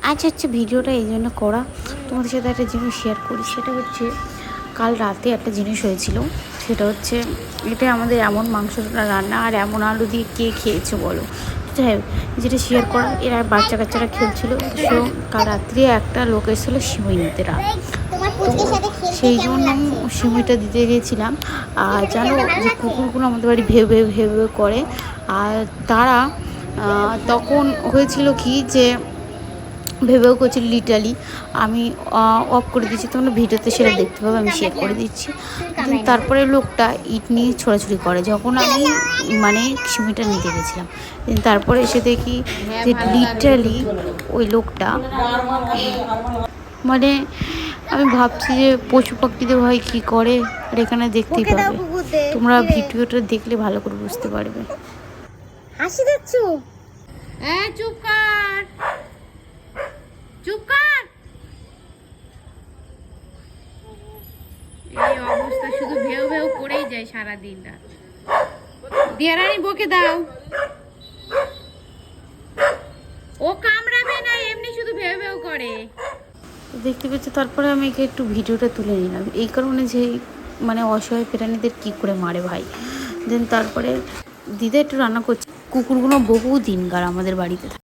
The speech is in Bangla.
আজ হচ্ছে ভিডিওটা এই জন্য করা, তোমাদের সাথে একটা জিনিস শেয়ার করি। সেটা হচ্ছে কাল রাতে একটা জিনিস হয়েছিল। সেটা হচ্ছে এটা আমাদের এমন মাংস রান্না আর এমন আলু দিয়ে কে খেয়েছে বলো। যাই হোক, যেটা শেয়ার করা, এরা বাচ্চা কাচ্চারা খেলছিল। সো কাল রাত্রে একটা লোক এসেছিলো সিমই নিতে রাত। তো সেই জন্য সিমইটা দিতে গিয়েছিলাম। আর জানো যে কুকুরগুলো আমাদের বাড়ি ভেউ ভেউ ভেউ ভেউ করে। আর তারা তখন হয়েছিল কি যে ভেবেও করছি লিটালি আমি অফ করে দিচ্ছি, তখন ভিডিওতে সেটা দেখতে পাবে, আমি শেয়ার করে দিচ্ছি। তারপরে লোকটা ইট নিয়ে ছোড়াছুড়ি করে যখন আমি মানে সিমিটা নিতে গেছিলাম। তারপরে এসে দেখি যে লিটারালি ওই লোকটা মানে আমি ভাবছি যে পশু পাখিদের ভাই কী করে, আর এখানে দেখতেই পাবে। তোমরা ভিডিওটা দেখলে ভালো করে বুঝতে পারবে। হাসি দিচ্ছ? চুপ কর, চুপ কর। এই অবস্থা, শুধু ভেউ ভেউ করেই যায় সারাদিন রাত। দিয়ারানি বকে দাও, ও কামড়াবে না, এমনি শুধু ভেউ ভেউ করে। দেখতে পেয়েছি। তারপরে আমি একে একটু ভিডিওটা তুলে নিলাম এই কারণে যে মানে অসহায় প্রাণীদের কী করে মারে ভাই। দেন তারপরে দিদা একটু রান্না করছে। কুকুরগুলো বহু দিনকার আমাদের বাড়িতে থাকে।